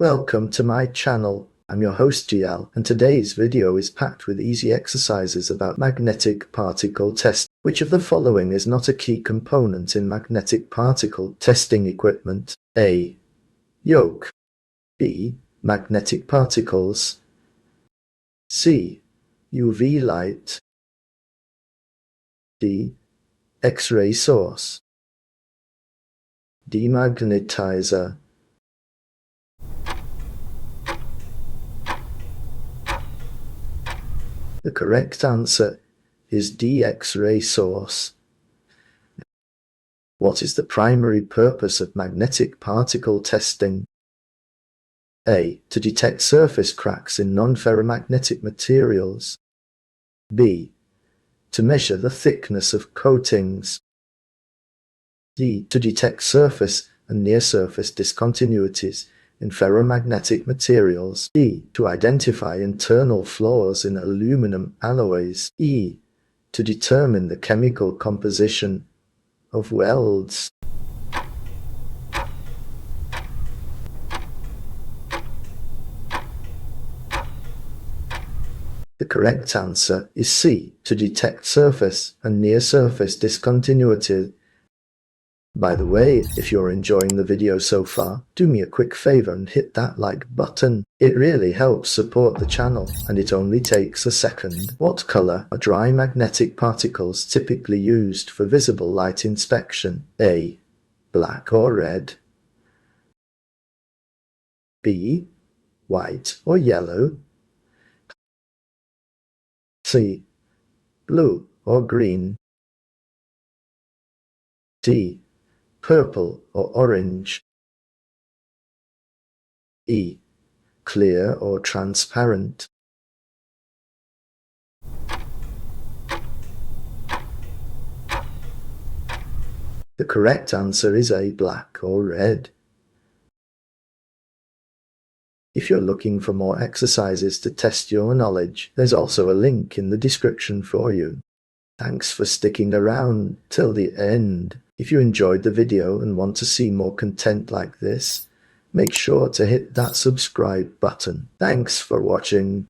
Welcome to my channel. I'm your host GL, and today's video is packed with easy exercises about magnetic particle test. Which of the following is not a key component in magnetic particle testing equipment? A. Yoke. B. Magnetic particles. C. UV light. D. X-ray source. Demagnetizer. The correct answer is D. X-ray source. What is the primary purpose of magnetic particle testing? A. To detect surface cracks in non-ferromagnetic materials. B. To measure the thickness of coatings. D. To detect surface and near-surface discontinuities in ferromagnetic materials. D. To identify internal flaws in aluminum alloys. E. To determine the chemical composition of welds. The correct answer is C. To detect surface and near-surface discontinuity. By the way, if you're enjoying the video so far, do me a quick favor and hit that like button. It really helps support the channel, and it only takes a second. What color are dry magnetic particles typically used for visible light inspection? A. Black or red. B. White or yellow. C. Blue or green. D. Purple or orange. E. Clear or transparent. The correct answer is A. Black or red. If you're looking for more exercises to test your knowledge, there's also a link in the description for you. Thanks for sticking around till the end. If you enjoyed the video and want to see more content like this, make sure to hit that subscribe button. Thanks for watching.